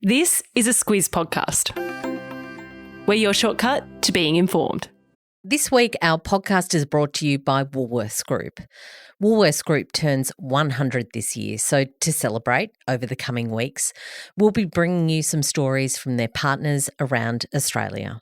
This is a Squiz podcast. We're your shortcut to being informed. This week, our podcast is brought to you by Woolworths Group. Woolworths Group turns 100 this year, so to celebrate over the coming weeks, we'll be bringing you some stories from their partners around Australia.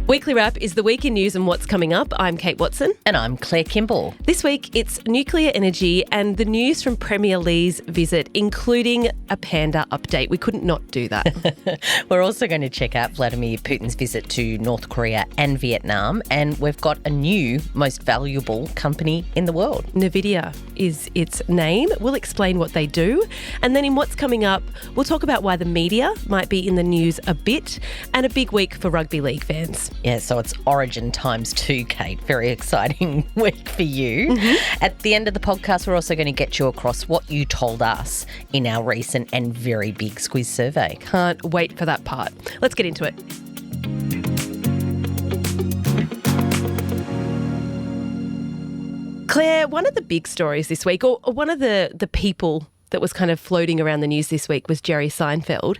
Weekly Wrap is the week in news and what's coming up. I'm Kate Watson. And I'm Claire Kimball. This week, it's nuclear energy and the news from Premier Lee's visit, including a panda update. We couldn't not do that. We're also going to check out Vladimir Putin's visit to North Korea and Vietnam, and we've got a new most valuable company in the world. NVIDIA is its name. We'll explain what they do. And then in what's coming up, we'll talk about why the media might be in the news a bit, and a big week for rugby league fans. Yeah, so it's Origin times 2, Kate. Very exciting week for you. Mm-hmm. At the end of the podcast, we're also going to get you across what you told us in our recent and very big Squiz survey. Can't wait for that part. Let's get into it. Claire, one of the big stories this week, or one of the people that was kind of floating around the news this week was Jerry Seinfeld.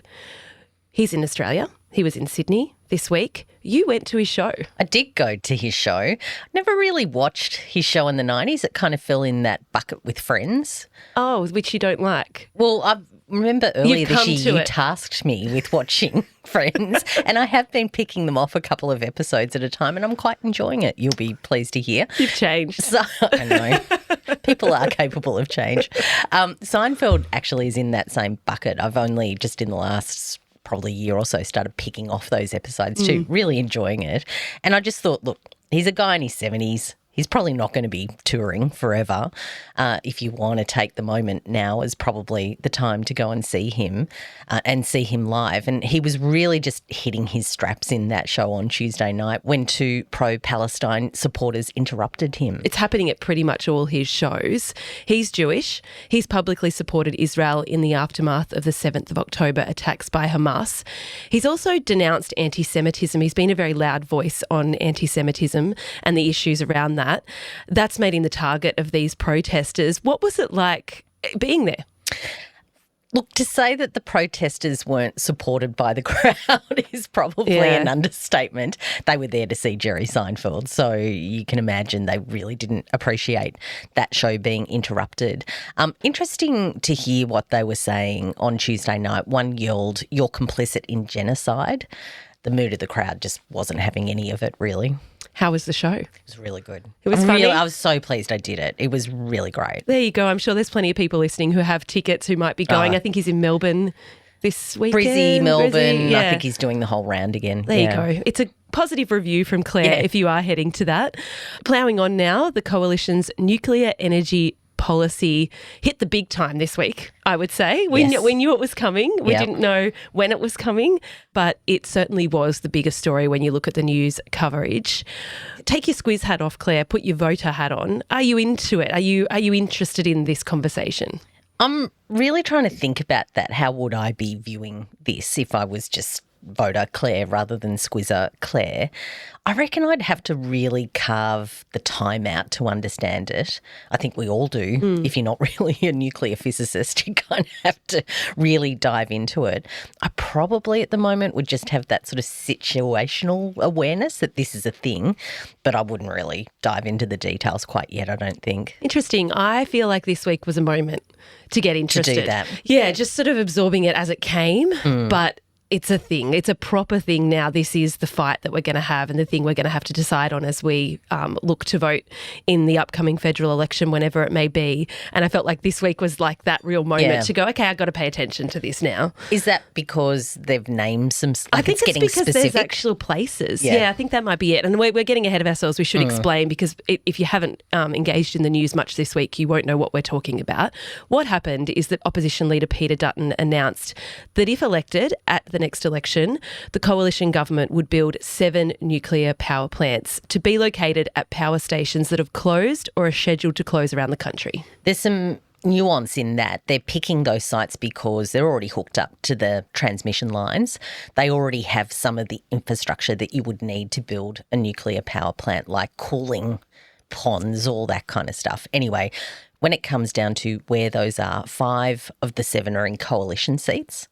He's in Australia. He was in Sydney this week. You went to his show. I did go to his show. Never really watched his show in the 90s. It kind of fell in that bucket with Friends. Oh, which you don't like. Well, I remember earlier this year you tasked me with watching Friends, and I have been picking them off a couple of episodes at a time, and I'm quite enjoying it. You'll be pleased to hear. You've changed. So, I know. People are capable of change. Seinfeld actually is in that same bucket. I've only just in the last probably year or so started picking off those episodes too, really enjoying it. And I just thought, look, he's a guy in his 70s. He's probably not going to be touring forever. If you want to take the moment, now is probably the time to go and see him live. And he was really just hitting his straps in that show on Tuesday night when two pro-Palestine supporters interrupted him. It's happening at pretty much all his shows. He's Jewish. He's publicly supported Israel in the aftermath of the 7th of October attacks by Hamas. He's also denounced anti-Semitism. He's been a very loud voice on anti-Semitism and the issues around that. That's made him the target of these protesters. What was it like being there? Look, to say that the protesters weren't supported by the crowd is probably an understatement. They were there to see Jerry Seinfeld, so you can imagine they really didn't appreciate that show being interrupted. Interesting to hear what they were saying on Tuesday night. One yelled, "You're complicit in genocide." The mood of the crowd just wasn't having any of it, really. How was the show? It was really good. It was funny? I was so pleased I did it. It was really great. There you go. I'm sure there's plenty of people listening who have tickets who might be going. I think he's in Melbourne this weekend. Brizzy, Melbourne. Brizzy, yeah. I think he's doing the whole round again. There you go. It's a positive review from Claire if you are heading to that. Ploughing on now, the Coalition's nuclear energy policy hit the big time this week, I would say. We knew it was coming. We didn't know when it was coming, but it certainly was the biggest story when you look at the news coverage. Take your Squiz hat off, Claire. Put your voter hat on. Are you into it? Are you interested in this conversation? I'm really trying to think about that. How would I be viewing this if I was just voter Claire rather than Squizzer Claire? I reckon I'd have to really carve the time out to understand it. I think we all do. If you're not really a nuclear physicist, you kind of have to really dive into it. I probably at the moment would just have that sort of situational awareness that this is a thing, but I wouldn't really dive into the details quite yet, I don't think. Interesting. I feel like this week was a moment to get interested. To do that. Yeah, just sort of absorbing it as it came, but it's a thing. It's a proper thing now. This is the fight that we're going to have and the thing we're going to have to decide on as we look to vote in the upcoming federal election, whenever it may be. And I felt like this week was like that real moment to go, okay, I've got to pay attention to this now. Is that because they've named some, I think it's getting because specific? There's actual places. Yeah, I think that might be it. And we're getting ahead of ourselves. We should explain, because if you haven't engaged in the news much this week, you won't know what we're talking about. What happened is that opposition leader Peter Dutton announced that if elected at the next election, the coalition government would build 7 nuclear power plants to be located at power stations that have closed or are scheduled to close around the country. There's some nuance in that they're picking those sites because they're already hooked up to the transmission lines. They already have some of the infrastructure that you would need to build a nuclear power plant, like cooling ponds, all that kind of stuff. Anyway, when it comes down to where those are, 5 of the 7 are in coalition seats,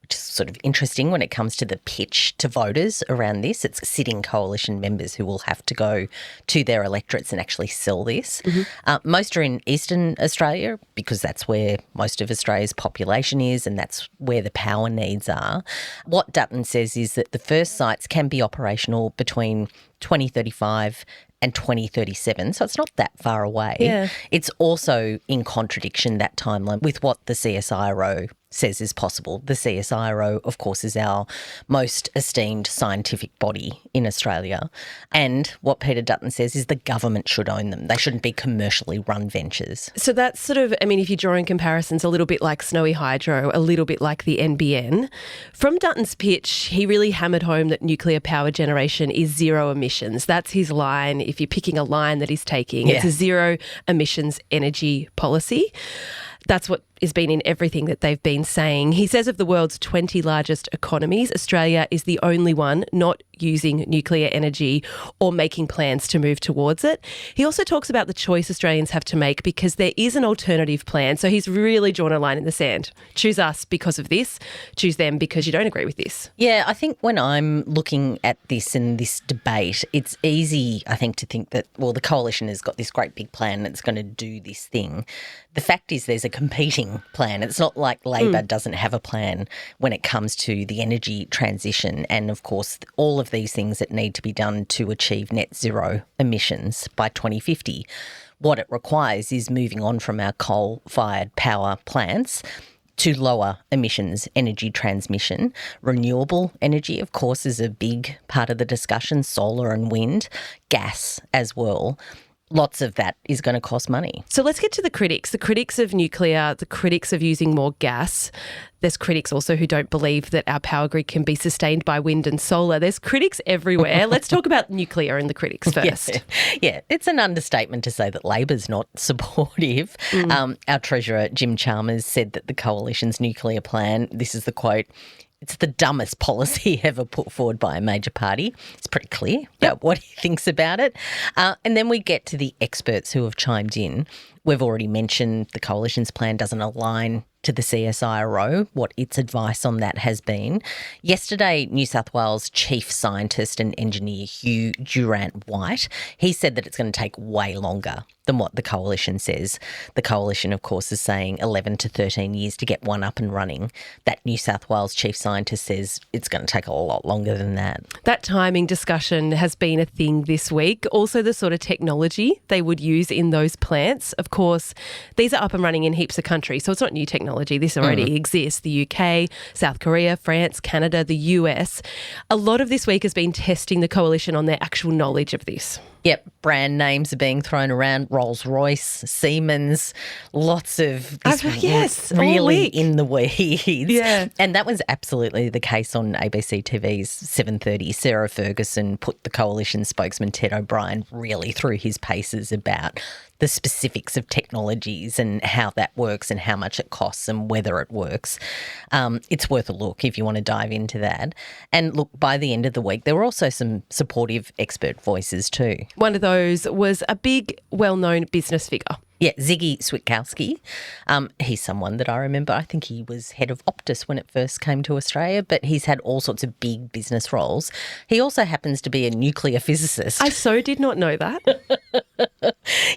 which is sort of interesting when it comes to the pitch to voters around this. It's sitting coalition members who will have to go to their electorates and actually sell this. Most are in Eastern Australia because that's where most of Australia's population is and that's where the power needs are. What Dutton says is that the first sites can be operational between 2035 and 2037, so it's not that far away. Yeah. It's also in contradiction, that timeline, with what the CSIRO says is possible. The CSIRO, of course, is our most esteemed scientific body in Australia. And what Peter Dutton says is the government should own them. They shouldn't be commercially run ventures. So that's sort of, I mean, if you're drawing comparisons, a little bit like Snowy Hydro, a little bit like the NBN. From Dutton's pitch, he really hammered home that nuclear power generation is zero emissions. That's his line. If you're picking a line that he's taking, it's a zero emissions energy policy. That's what has been in everything that they've been saying. He says of the world's 20 largest economies, Australia is the only one not using nuclear energy or making plans to move towards it. He also talks about the choice Australians have to make because there is an alternative plan. So he's really drawn a line in the sand. Choose us because of this. Choose them because you don't agree with this. Yeah, I think when I'm looking at this and this debate, it's easy, I think, to think that, well, the coalition has got this great big plan that's going to do this thing. The fact is there's a competing plan. It's not like Labor doesn't have a plan when it comes to the energy transition and, of course, all of these things that need to be done to achieve net zero emissions by 2050. What it requires is moving on from our coal-fired power plants to lower emissions energy transmission. Renewable energy, of course, is a big part of the discussion, solar and wind, gas as well. Lots of that is going to cost money. So let's get to the critics of nuclear, the critics of using more gas. There's critics also who don't believe that our power grid can be sustained by wind and solar. There's critics everywhere. Let's talk about nuclear and the critics first. Yeah, it's an understatement to say that Labor's not supportive. Our Treasurer, Jim Chalmers, said that the Coalition's nuclear plan, this is the quote, "It's the dumbest policy ever put forward by a major party." It's pretty clear about what he thinks about it. And then we get to the experts who have chimed in. We've already mentioned the Coalition's plan doesn't align to the CSIRO, what its advice on that has been. Yesterday, New South Wales Chief Scientist and Engineer Hugh Durant-White, he said that it's going to take way longer than what the Coalition says. The Coalition, of course, is saying 11 to 13 years to get one up and running. That New South Wales Chief Scientist says it's going to take a lot longer than that. That timing discussion has been a thing this week. Also, the sort of technology they would use in those plants. Of course, these are up and running in heaps of countries, so it's not new technology. This already exists. The UK, South Korea, France, Canada, the US. A lot of this week has been testing the Coalition on their actual knowledge of this. Yep, brand names are being thrown around, Rolls-Royce, Siemens, lots of this really in the weeds. Yeah. And that was absolutely the case on ABC TV's 7:30. Sarah Ferguson put the Coalition spokesman Ted O'Brien really through his paces about the specifics of technologies and how that works and how much it costs and whether it works. It's worth a look if you want to dive into that. And look, by the end of the week, there were also some supportive expert voices too. One of those was a big, well-known business figure. Yeah, Ziggy Switkowski. He's someone that I remember. I think he was head of Optus when it first came to Australia, but he's had all sorts of big business roles. He also happens to be a nuclear physicist. I so did not know that.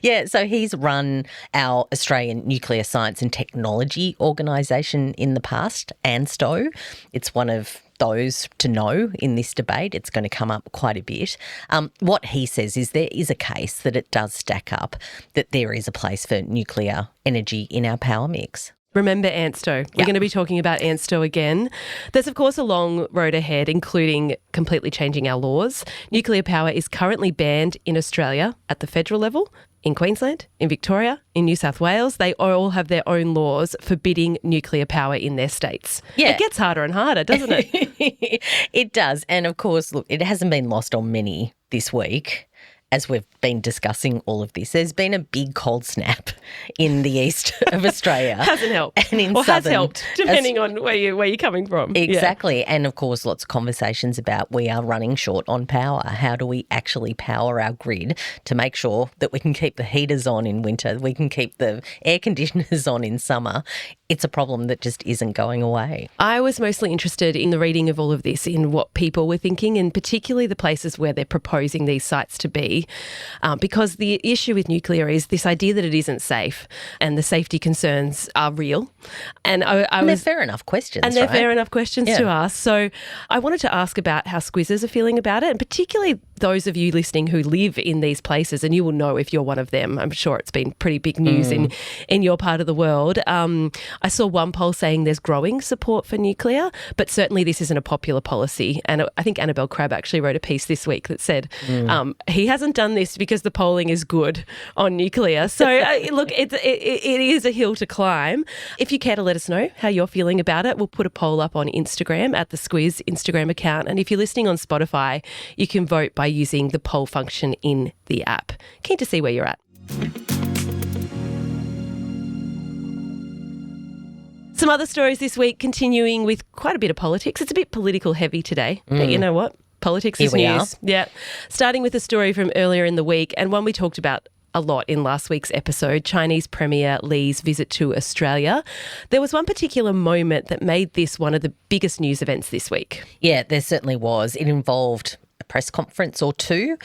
Yeah, so he's run our Australian Nuclear Science and Technology Organisation in the past, ANSTO. It's one of those to know in this debate. It's going to come up quite a bit. What he says is there is a case that it does stack up, that there is a place for nuclear energy in our power mix. Remember ANSTO. We're going to be talking about ANSTO again. There's, of course, a long road ahead, including completely changing our laws. Nuclear power is currently banned in Australia at the federal level, in Queensland, in Victoria, in New South Wales. They all have their own laws forbidding nuclear power in their states. Yeah. It gets harder and harder, doesn't it? It does. And, of course, look, it hasn't been lost on many this week as we've been discussing all of this, there's been a big cold snap in the east of Australia. Hasn't helped. And in or has southern helped, depending on where you're coming from. Exactly. Yeah. And, of course, lots of conversations about we are running short on power. How do we actually power our grid to make sure that we can keep the heaters on in winter, we can keep the air conditioners on in summer? It's a problem that just isn't going away. I was mostly interested in the reading of all of this, in what people were thinking, and particularly the places where they're proposing these sites to be, because the issue with nuclear is this idea that it isn't safe, and the safety concerns are real. And they're fair enough questions, And they're right? fair enough questions to ask. So I wanted to ask about how squizzers are feeling about it, and particularly those of you listening who live in these places, and you will know if you're one of them. I'm sure it's been pretty big news in your part of the world. I saw one poll saying there's growing support for nuclear, but certainly this isn't a popular policy. And I think Annabelle Crabb actually wrote a piece this week that said he hasn't done this because the polling is good on nuclear. So look, it is a hill to climb. If you care to let us know how you're feeling about it, we'll put a poll up on Instagram at the Squiz Instagram account. And if you're listening on Spotify, you can vote by using the poll function in the app. Keen to see where you're at. Some other stories this week, continuing with quite a bit of politics. It's a bit political heavy today, but you know what? Politics is news. Yeah. Starting with a story from earlier in the week, and one we talked about a lot in last week's episode, Chinese Premier Li's visit to Australia. There was one particular moment that made this one of the biggest news events this week. Yeah, there certainly was. It involved a press conference or two,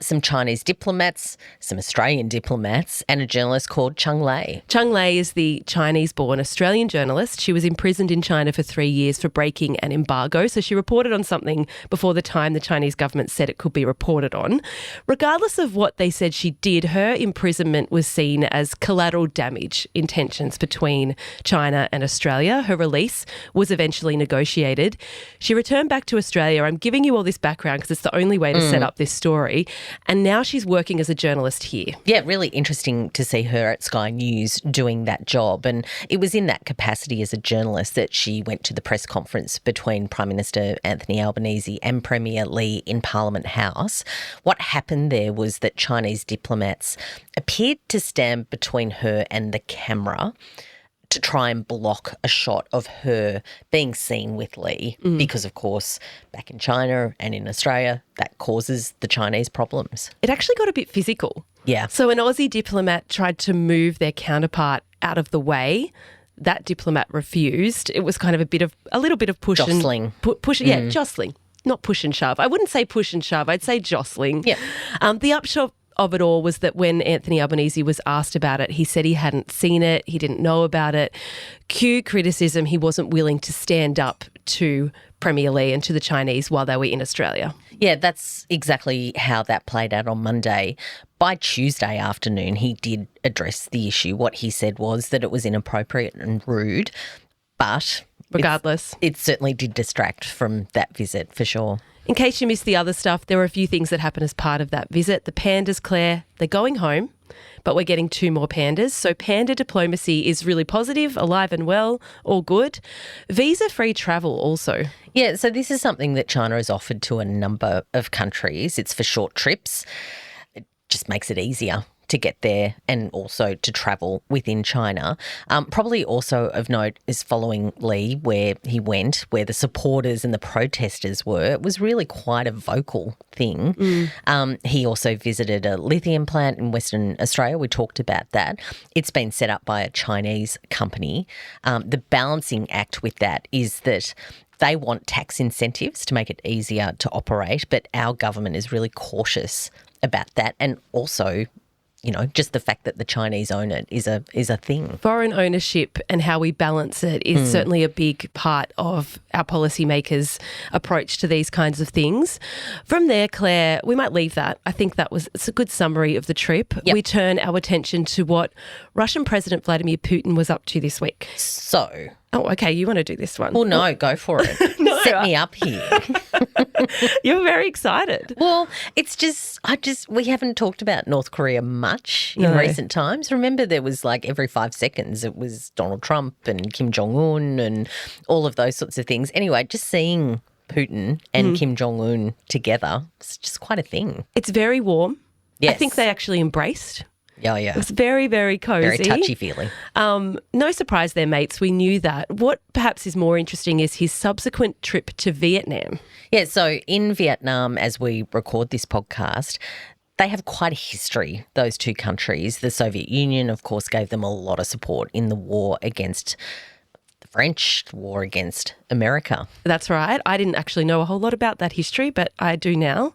some Chinese diplomats, some Australian diplomats, and a journalist called Cheng Lei. Cheng Lei is the Chinese-born Australian journalist. She was imprisoned in China for 3 years for breaking an embargo. So she reported on something before the time the Chinese government said it could be reported on. Regardless of what they said she did, her imprisonment was seen as collateral damage in tensions between China and Australia. Her release was eventually negotiated. She returned back to Australia. I'm giving you all this background because it's the only way to set up this story. And now she's working as a journalist here. Yeah, really interesting to see her at Sky News doing that job. And it was in that capacity as a journalist that she went to the press conference between Prime Minister Anthony Albanese and Premier Li in Parliament House. What happened there was that Chinese diplomats appeared to stand between her and the camera to try and block a shot of her being seen with Li because, of course, back in China and in Australia, that causes the Chinese problems. It actually got a bit physical. Yeah. So an Aussie diplomat tried to move their counterpart out of the way. That diplomat refused. It was kind of a little bit of push jostling. Yeah, jostling, not push and shove. I wouldn't say push and shove. I'd say jostling. Yeah. The upshot of it all was that when Anthony Albanese was asked about it, he said he hadn't seen it, he didn't know about it. Cue criticism, he wasn't willing to stand up to Premier Li and to the Chinese while they were in Australia. Yeah, that's exactly how that played out on Monday. By Tuesday afternoon, he did address the issue. What he said was that it was inappropriate and rude, but regardless, it certainly did distract from that visit for sure. In case you missed the other stuff, there were a few things that happened as part of that visit. The pandas, Claire, they're going home, but we're getting 2 more pandas. So panda diplomacy is really positive, alive and well, all good. Visa-free travel also. Yeah, so this is something that China has offered to a number of countries. It's for short trips. It just makes it easier to get there and also to travel within China. Probably also of note is following Li, where he went, where the supporters and the protesters were. It was really quite a vocal thing. He also visited a lithium plant in Western Australia. We talked about that. It's been set up by a Chinese company. The balancing act with that is that they want tax incentives to make it easier to operate, but our government is really cautious about that, and also, you know, just the fact that the Chinese own it is a thing. Foreign ownership and how we balance it is certainly a big part of our policymakers' approach to these kinds of things. From there, Claire, we might leave that. I think it's a good summary of the trip. Yep. We turn our attention to what Russian President Vladimir Putin was up to this week. So... Oh, okay, you want to do this one. Well, no, go for it. Set me up here. You're very excited. Well, it's just, we haven't talked about North Korea much in recent times. Remember, there was like every 5 seconds it was Donald Trump and Kim Jong-un and all of those sorts of things. Anyway, just seeing Putin and Kim Jong-un together, it's just quite a thing. It's very warm. Yes. I think they actually embraced. Yeah, yeah. It was very, very cozy. Very touchy-feely. No surprise they're mates. We knew that. What perhaps is more interesting is his subsequent trip to Vietnam. Yeah, so in Vietnam, as we record this podcast, they have quite a history, those two countries. The Soviet Union, of course, gave them a lot of support in the war against the French, the war against America. That's right. I didn't actually know a whole lot about that history, but I do now.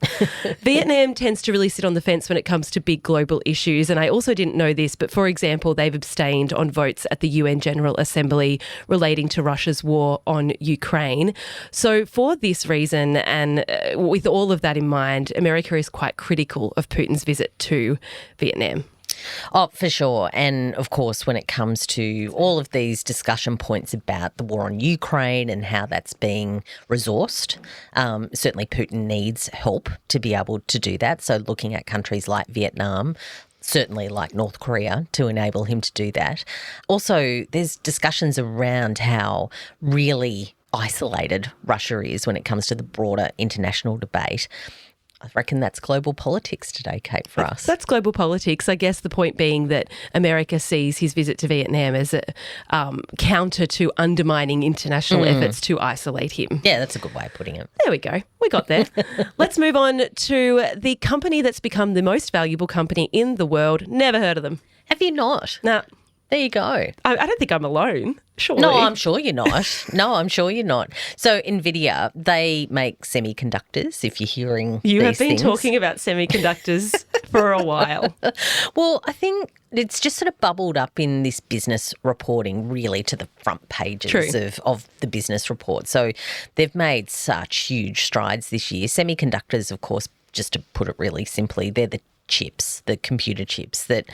Vietnam tends to really sit on the fence when it comes to big global issues. And I also didn't know this, but for example, they've abstained on votes at the UN General Assembly relating to Russia's war on Ukraine. So for this reason, and with all of that in mind, America is quite critical of Putin's visit to Vietnam. Oh, for sure. And of course, when it comes to all of these discussion points about the war on Ukraine and how that's being resourced, certainly Putin needs help to be able to do that. So looking at countries like Vietnam, certainly like North Korea, to enable him to do that. Also, there's discussions around how really isolated Russia is when it comes to the broader international debate. I reckon that's global politics today, Kate, for us. That's global politics. I guess the point being that America sees his visit to Vietnam as a counter to undermining international efforts to isolate him. Yeah, that's a good way of putting it. There we go. We got there. Let's move on to the company that's become the most valuable company in the world. Never heard of them. Have you not? No. There you go. I don't think I'm alone. Surely. No, I'm sure you're not. So NVIDIA, they make semiconductors, if you're hearing You these have been things. talking about semiconductors for a while. Well, I think it's just sort of bubbled up in this business reporting really to the front pages of the business report. So they've made such huge strides this year. Semiconductors, of course, just to put it really simply, they're the chips, the computer chips that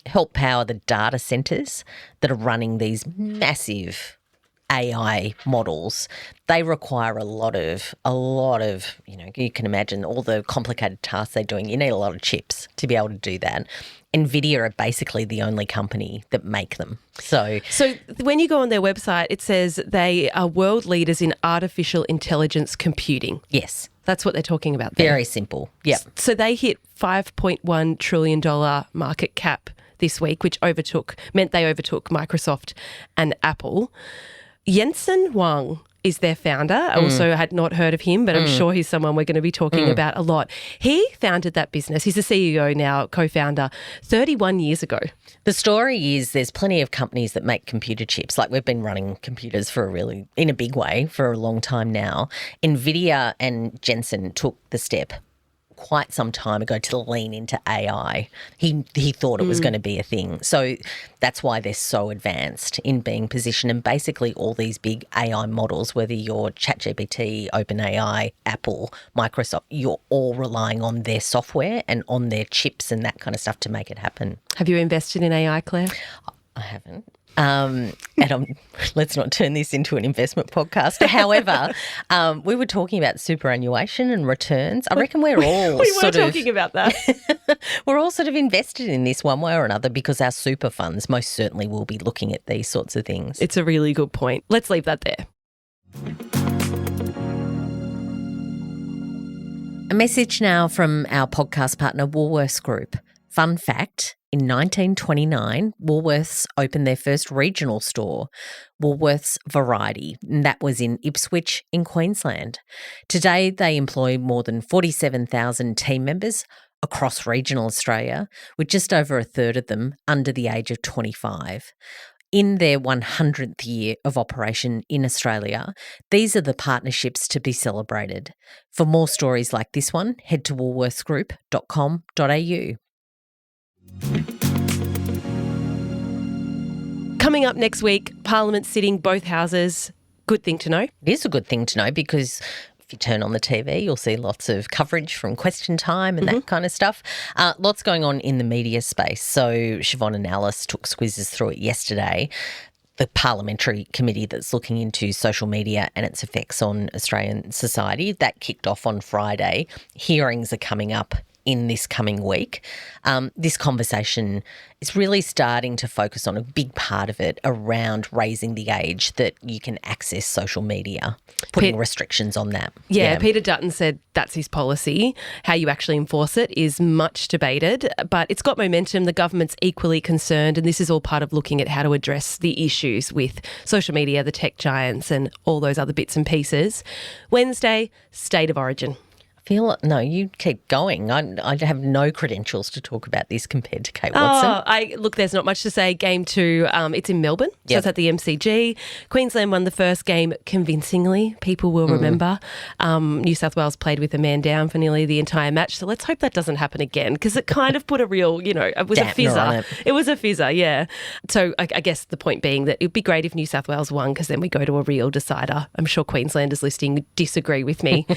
help power the data centers that are running these massive AI models. They require a lot of, you can imagine all the complicated tasks they're doing. You need a lot of chips to be able to do that. NVIDIA are basically the only company that make them. So when you go on their website, it says they are world leaders in artificial intelligence computing. Yes. That's what they're talking about there. Very simple. Yeah. So they hit $5.1 trillion market cap this week, which meant they overtook Microsoft and Apple. Jensen Huang is their founder. I also had not heard of him, but I'm sure he's someone we're going to be talking about a lot. He founded that business. He's the CEO now, co-founder, 31 years ago. The story is there's plenty of companies that make computer chips. Like we've been running computers in a big way for a long time now. NVIDIA and Jensen took the step quite some time ago to lean into AI. He thought it was going to be a thing. So that's why they're so advanced in being positioned. And basically all these big AI models, whether you're ChatGPT, OpenAI, Apple, Microsoft, you're all relying on their software and on their chips and that kind of stuff to make it happen. Have you invested in AI, Claire? I haven't. Let's not turn this into an investment podcast. However, we were talking about superannuation and returns. I reckon we're all we were talking about that. We're all sort of invested in this one way or another because our super funds most certainly will be looking at these sorts of things. It's a really good point. Let's leave that there. A message now from our podcast partner, Woolworths Group. Fun fact, in 1929, Woolworths opened their first regional store, Woolworths Variety, and that was in Ipswich in Queensland. Today, they employ more than 47,000 team members across regional Australia, with just over a third of them under the age of 25. In their 100th year of operation in Australia, these are the partnerships to be celebrated. For more stories like this one, head to woolworthsgroup.com.au. Coming up next week, Parliament sitting both houses. Good thing to know. It is a good thing to know because if you turn on the TV, you'll see lots of coverage from Question Time and that kind of stuff. Lots going on in the media space. So Siobhan and Alice took squizzes through it yesterday. The parliamentary committee that's looking into social media and its effects on Australian society, that kicked off on Friday. Hearings are coming up in this coming week. This conversation is really starting to focus on a big part of it around raising the age that you can access social media, putting restrictions on that. Yeah, Peter Dutton said that's his policy. How you actually enforce it is much debated, but it's got momentum. The government's equally concerned, and this is all part of looking at how to address the issues with social media, the tech giants, and all those other bits and pieces. Wednesday, State of Origin. No, you keep going. I have no credentials to talk about this compared to Kate Watson. Look, there's not much to say. Game 2, it's in Melbourne, so it's at the MCG. Queensland won the first game convincingly, people will remember. New South Wales played with a man down for nearly the entire match, so let's hope that doesn't happen again, because it kind of put a real, it was a fizzer. It was a fizzer, yeah. So I guess the point being that it would be great if New South Wales won, because then we go to a real decider. I'm sure Queenslanders listening disagree with me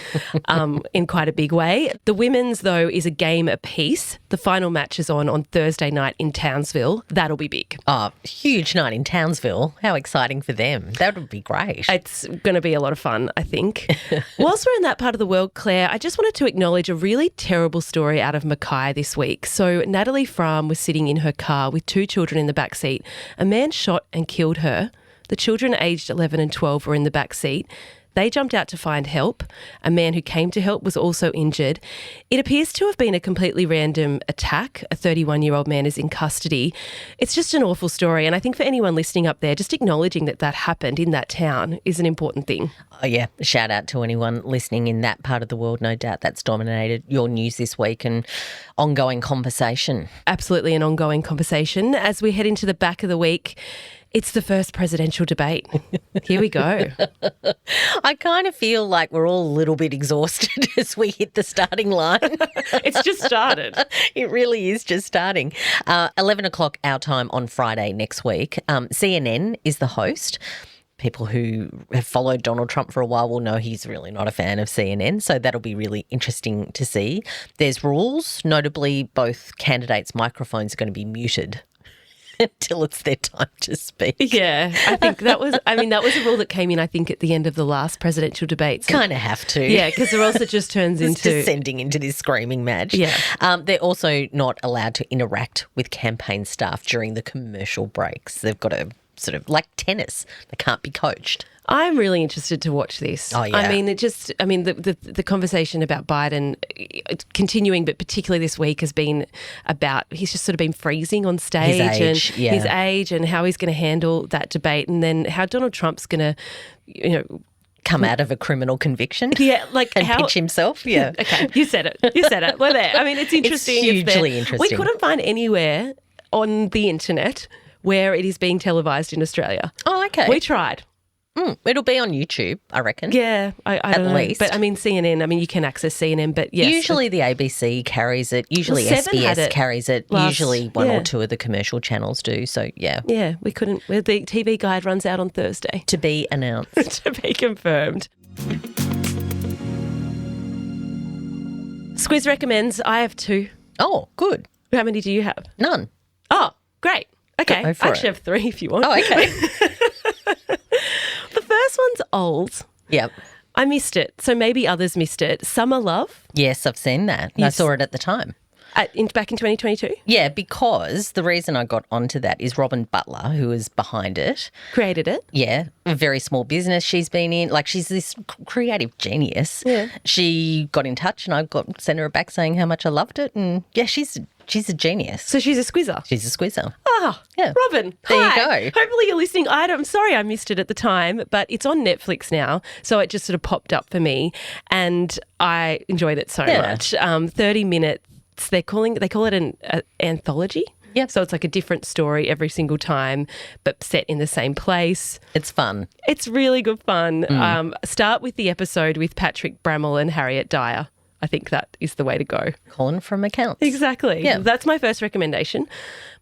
in quite a big way. The women's, though, is a game apiece. The final match is on Thursday night in Townsville. That'll be big. Oh, huge night in Townsville. How exciting for them. That would be great. It's going to be a lot of fun, I think. Whilst we're in that part of the world, Claire, I just wanted to acknowledge a really terrible story out of Mackay this week. So Natalie Fram was sitting in her car with 2 children in the back seat. A man shot and killed her. The children aged 11 and 12 were in the back seat. They jumped out to find help. A man who came to help was also injured. It appears to have been a completely random attack. A 31-year-old man is in custody. It's just an awful story. And I think for anyone listening up there, just acknowledging that happened in that town is an important thing. Oh, yeah. Shout out to anyone listening in that part of the world. No doubt that's dominated your news this week and ongoing conversation. Absolutely an ongoing conversation. As we head into the back of the week, it's the first presidential debate. Here we go. I kind of feel like we're all a little bit exhausted as we hit the starting line. It's just started. It really is just starting. 11 o'clock our time on Friday next week. CNN is the host. People who have followed Donald Trump for a while will know he's really not a fan of CNN, so that'll be really interesting to see. There's rules, notably both candidates' microphones are going to be muted until it's their time to speak. Yeah, I think that was a rule that came in, I think, at the end of the last presidential debate. So, kind of have to. Yeah, because or else it just turns into descending into this screaming match. Yeah. They're also not allowed to interact with campaign staff during the commercial breaks. They've got to sort of, like tennis, they can't be coached. I'm really interested to watch this. Oh, yeah. The conversation about Biden continuing, but particularly this week has been about he's just sort of been freezing on stage his age and how he's going to handle that debate, and then how Donald Trump's going to, come out of a criminal conviction. Yeah, like and pitch himself. Yeah. Okay, you said it. We're there. I mean, it's interesting. It's hugely interesting. We couldn't find anywhere on the internet where it is being televised in Australia. Oh, okay. We tried. It'll be on YouTube, I reckon. Yeah, I don't know. Least. But I mean, CNN, you can access CNN, but yes. Usually the ABC carries it. Usually SBS carries it. Usually one or two of the commercial channels do. So, yeah. Yeah, we couldn't. The TV guide runs out on Thursday. To be announced. To be confirmed. Squiz recommends. I have 2. Oh, good. How many do you have? None. Oh, great. Okay. I actually have 3 if you want. Oh, okay. The first one's old. Yep. I missed it, so maybe others missed it. Summer Love. Yes, I've seen that. I saw it at the time. Back in 2022? Yeah, because the reason I got onto that is Robin Butler, who is behind it. Created it? Yeah, a very small business she's been in. Like, she's this creative genius. Yeah. She got in touch and I sent her back saying how much I loved it. And, yeah, she's a genius. So she's a squizzer? She's a squizzer. Oh, yeah. Robin, there hi. you go. Hopefully you're listening. I'm sorry I missed it at the time, but it's on Netflix now, so it just sort of popped up for me, and I enjoyed it so much. 30 minutes. They call it an anthology. Yep. So it's like a different story every single time, but set in the same place. It's fun. It's really good fun. Start with the episode with Patrick Brammall and Harriet Dyer. I think that is the way to go. Calling from accounts. Exactly. Yeah. That's my first recommendation.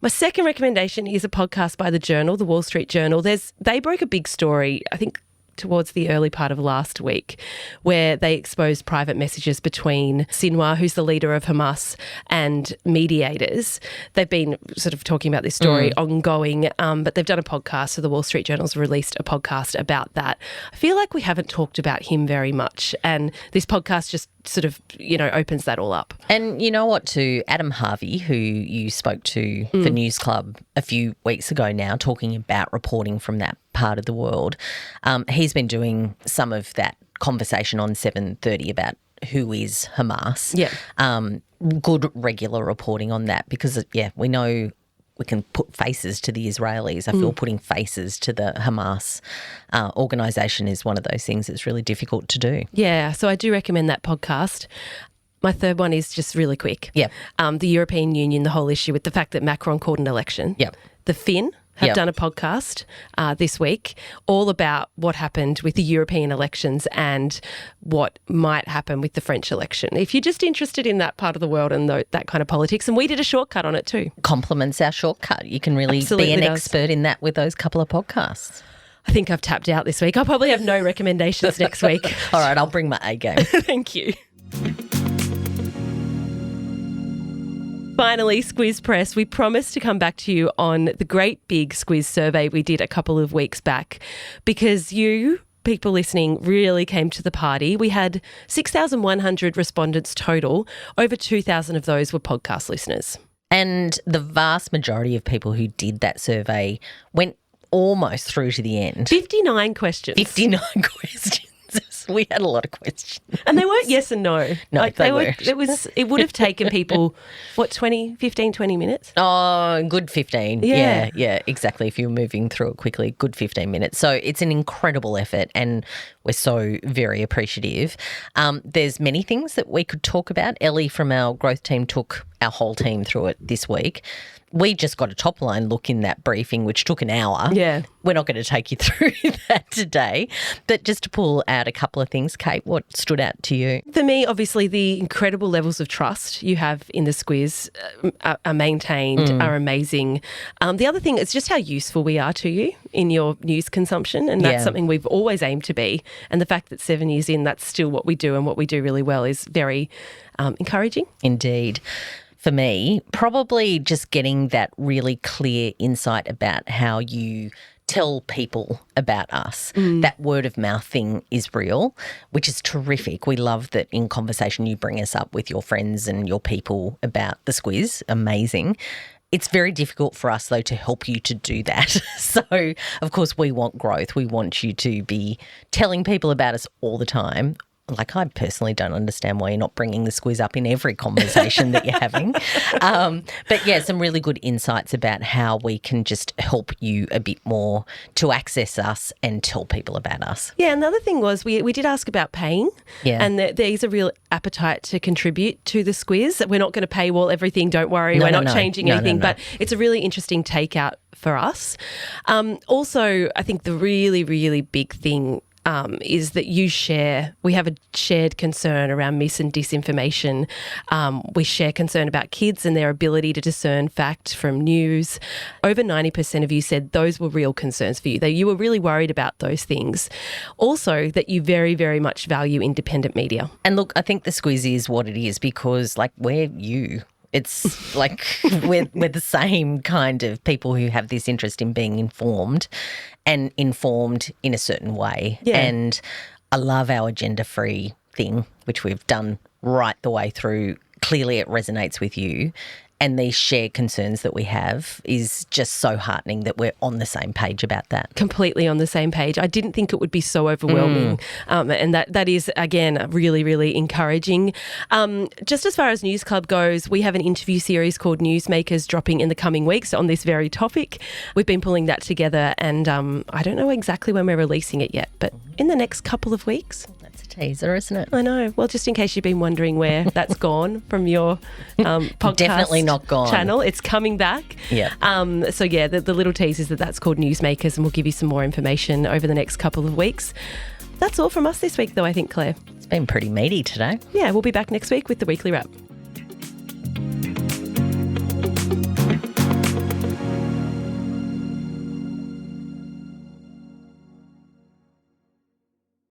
My second recommendation is a podcast by The Journal, The Wall Street Journal. They broke a big story, I think towards the early part of last week, where they exposed private messages between Sinwar, who's the leader of Hamas, and mediators. They've been sort of talking about this story ongoing, but they've done a podcast. So the Wall Street Journal's released a podcast about that. I feel like we haven't talked about him very much, and this podcast just sort of, opens that all up. And you know what, too? Adam Harvey, who you spoke to for News Club a few weeks ago now, talking about reporting from that part of the world, he's been doing some of that conversation on 7:30 about who is Hamas. Yeah. Good regular reporting on that because, we know we can put faces to the Israelis. I feel putting faces to the Hamas organisation is one of those things that's really difficult to do. Yeah, so I do recommend that podcast. My third one is just really quick. Yeah. The European Union, the whole issue with the fact that Macron called an election. Yeah. The Fin have done a podcast this week all about what happened with the European elections and what might happen with the French election. If you're just interested in that part of the world and that kind of politics, and we did a shortcut on it too. Complements our shortcut. You can really Absolutely be an does. expert in that with those couple of podcasts. I think I've tapped out this week. I'll probably have no recommendations next week. All right, I'll bring my A game. Thank you. Finally, Squiz Press, we promised to come back to you on the great big Squiz survey we did a couple of weeks back because you, people listening, really came to the party. We had 6,100 respondents total. Over 2,000 of those were podcast listeners. And the vast majority of people who did that survey went almost through to the end. 59 questions. 59 questions. We had a lot of questions. And they weren't yes and no. No, they weren't. It would have taken people, 20 minutes? Oh, good 15. Yeah. Yeah, exactly. If you're moving through it quickly, good 15 minutes. So it's an incredible effort and we're so very appreciative. There's many things that we could talk about. Ellie from our growth team took our whole team through it this week. We just got a top line look in that briefing, which took an hour. Yeah. We're not going to take you through that today. But just to pull out a couple of things, Kate, what stood out to you? For me, obviously, the incredible levels of trust you have in the Squiz are maintained, are amazing. The other thing is just how useful we are to you in your news consumption, and that's something we've always aimed to be. And the fact that 7 years in, that's still what we do and what we do really well is very encouraging. Indeed. For me, probably just getting that really clear insight about how you tell people about us. That word of mouth thing is real, which is terrific. We love that in conversation you bring us up with your friends and your people about the Squiz. Amazing. It's very difficult for us, though, to help you to do that. So, of course, we want growth. We want you to be telling people about us all the time. Like, I personally don't understand why you're not bringing the Squiz up in every conversation that you're having. But, yeah, some really good insights about how we can just help you a bit more to access us and tell people about us. Yeah, and the other thing was we did ask about paying, and there's a real appetite to contribute to the Squiz. We're not going to paywall everything, don't worry. We're not changing anything, but it's a really interesting takeout for us. Also, I think the really, really big thing is that we have a shared concern around mis and disinformation. We share concern about kids and their ability to discern fact from news. Over 90% of you said those were real concerns for you, that you were really worried about those things. Also, that you very, very much value independent media. And look, I think the Squiz is what it is because, like, we're you. It's like we're the same kind of people who have this interest in being informed and informed in a certain way. Yeah. And I love our agenda-free thing, which we've done right the way through. Clearly it resonates with you. And these shared concerns that we have is just so heartening that we're on the same page about that. Completely on the same page. I didn't think it would be so overwhelming. And that is, again, really, really encouraging. Just as far as News Club goes, we have an interview series called Newsmakers dropping in the coming weeks on this very topic. We've been pulling that together and I don't know exactly when we're releasing it yet, but in the next couple of weeks. That's a teaser, isn't it? I know. Well, just in case you've been wondering where that's gone from your podcast. Definitely not gone. Channel. It's coming back. Yeah. So, yeah, the little tease is that's called Newsmakers and we'll give you some more information over the next couple of weeks. That's all from us this week, though, I think, Claire. It's been pretty meaty today. Yeah, we'll be back next week with the Weekly Wrap.